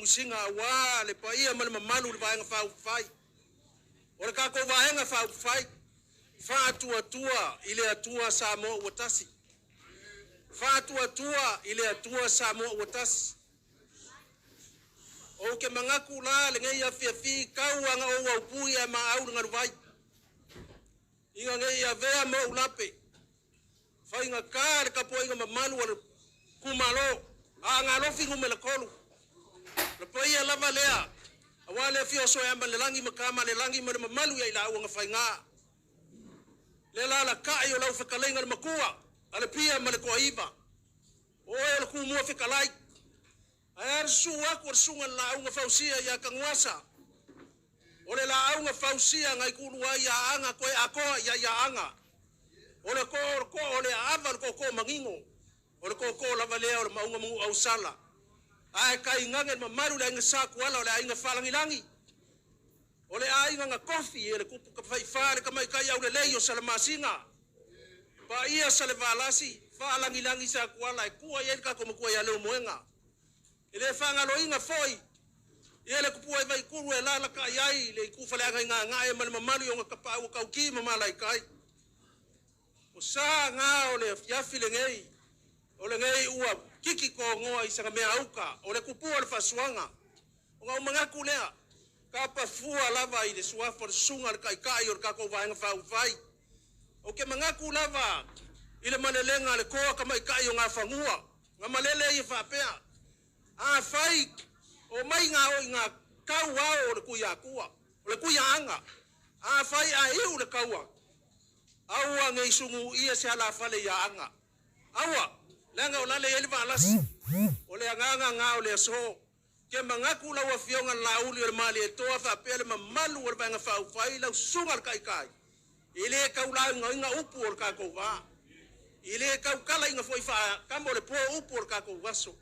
musinga wa le paia mal mamalu le vaenga fai o ka ko vaenga fai fa atua ile atua Samoa watasi fa atua ile atua Samoa watasi o ke mangaku la le ngai afi kauanga o wa puia ma au ngar vai inga ngai avea mo ulape fa inga ka le kapo inga mamalu wala kumalo anga lo fingu mele kolu le paia lava lea awale fio so yamba le langi makama le langi mo mamalu ya ila nga fainga le la ka yo lau fekalenga le makua ale pia male ko iba o le ku mo fekalai ayar suwa ko sunga la nga fausia ya kangwasa ole la nga fausia ngai ku lua ya anga ko ako ya anga ole ko ole aval ko mangingo ole ko lava lea ole maunga mu au sala ai kai ngangen mamaru le nga sa kuala ole ai nga falangilangi ole ai nga kofi ele ku ka fai fare kama kai au le leyo salama singa pa ia salevalasi falangilangi sa kuala ku ai ka ko ku ya le moenga ele fanga lo inga foi ele ku puai vai ku le la ka ai le ku fale nga e mamaru yo ka pa ka ki mamala kai o sa nga ole ya filengei ole ngai ua kiki ko ngoa isa me auka ole kupu ole fasuanga o mga kulea ka pa fua lava i de sua for sunga kai or ka ko vaenga fai o ke mga kulava ile manelenga le ko ka mai kai nga fangua nga malele i fa pea a fai o mai nga ka wa o le kuya ole kuya anga a fai a iu le kawa awa ngai sungu ia se ala fale ya anga awa langa o lale ele valas ole nga ole so ke mangaku la wa fionga la uli o mali to fa pele mamalu o banga fa fai la sungal kai ile ka ula nga upu o ka ko va ile ka kala nga foi fa kambo le po upu o ka ko vaso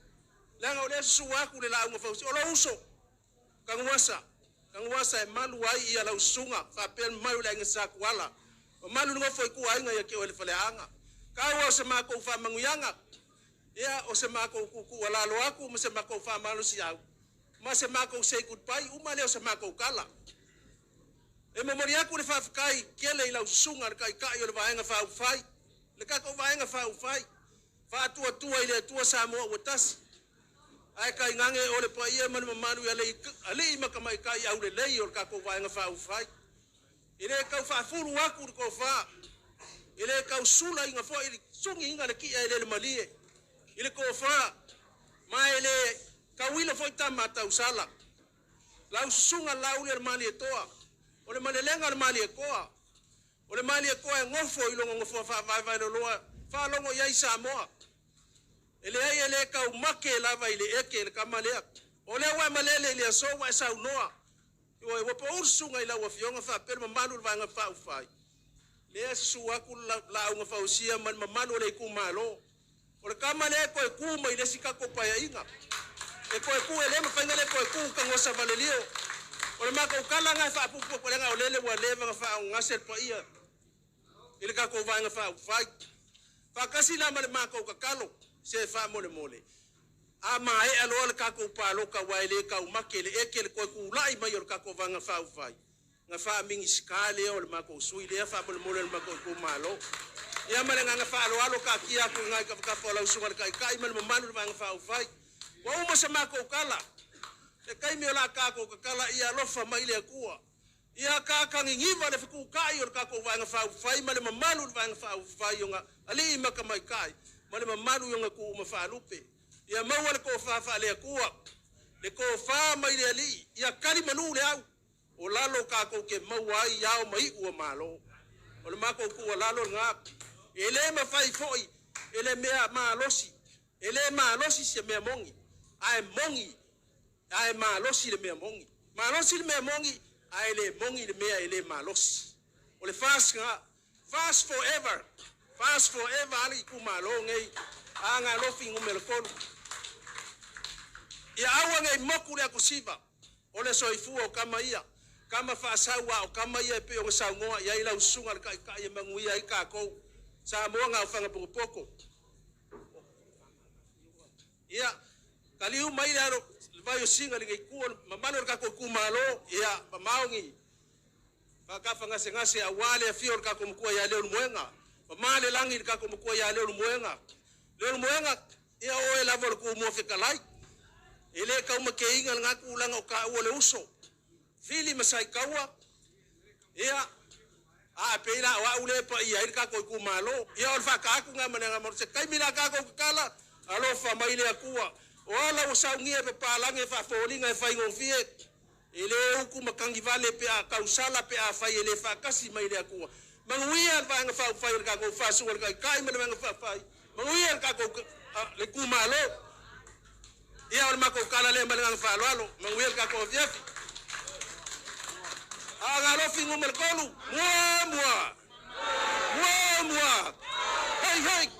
langa ole suwa ku le la nga fa o lo uso kangwasa e malu ai ia la usunga fa pele malu la nga sa kwala o malu nga foi ku ai nga ya ke ole fale anga ka wa se ma ko fa manguyanga ya o se mako ku wala lo aku mo se mako fa malu siau ma se mako say goodbye uma le o se mako kala e memoria ku le fa kai kele ila usunga kai kai le vaenga fa fai le ka ko vaenga fa fai fa tua ile tua Samoa watas ai kai ngange ole pa ia man manu ya le ali makamai kai au le lei o ka ko vaenga fa fai ile ka fa fulu aku ko fa ile ka usula inga fo ile sungi inga le ki ile malie ile ko fa mai le kawila foi tamata usala la usunga la ule mali toa ole mali lenga mali koa ole mali koa ngofo ilo ngofo fa vai loa fa longo yai Samoa ele ka umake la vai le eke le kamale ole wa malele le so wa sa noa yo wo po usunga ila wa fionga fa per mamalu va nga fa ufai le suwa ku la nga fa usia man mamalu le ku malo ole kamale ko ku mai le sika ko pa inga e ko ku ele ma fanga le ko ku ka ngosa valelio ole ma ko kala nga fa pu ko nga ole le wa le nga fa nga ser pa ia ile ka ko va nga fa fa kasi la ma ko ka kalo se fa mole a mai alo le ka ko pa lo ka wa ile ka makele ekele ko ku lai mai ka ko va nga fa nga fa mingi skale ole ma ko sui le fa mole ma ko ku malo ia male nga fa alo ka kia ku nga ka fola usunga kai mal manu nga fa ufai wa uma sama ko kala e kai mi ola ka ko kala ia lo fa mai le kuwa ia ka ngiva le ku kai or ka ko nga fa ufai male manu nga fa ufai nga ali makamai kai male manu nga ku ma fa lupe ia mawal ko fa le kuwa le ko fa mai le ali ia kali manu le au o lalo ka ko ke mawai yao mai u malo o le mako ku lalo nga ele ma fai foi ele mea ma losi se mea mongi ai ma losi le mea mongi ai le mongi le mea ele ma losi o le fast forever ali ku malo ngai anga lofi ngumel kolu ia awa ngai moku le akusiva o le soifua o kama ia kama fa sawa o kama ia pe o saungoa ia ila usunga kai manguia i ka ko Samoa nga ufanga poko ia kaliu mai vai o singa le ku mamalo ka ko kumalo ia maongi ka fanga ngase awale afio ka ko mkua ya leo mwenga mamale langi ka ko mkua ya leo mwenga ia o la vol ku mo fika lai ele ka uma ke inga nga ku langa ka o le uso fili masai kawa ia a peila wa ule pa ia ka ko kumalo ia o fa ka ku nga mananga mo se kai mira ka ko kala alo fa mai le akua ola o saungia pe palange fa folinga fa ingofie ele ku makangi vale pe a kausala pe a fa ele fa kasi mai le akua manguia fa nga fa ka ko fa su ka kai me nga fa manguia ka ko le kumalo ia o mako kala le nga fa lo manguia ka ko via aga lo fingo merkolu mua hey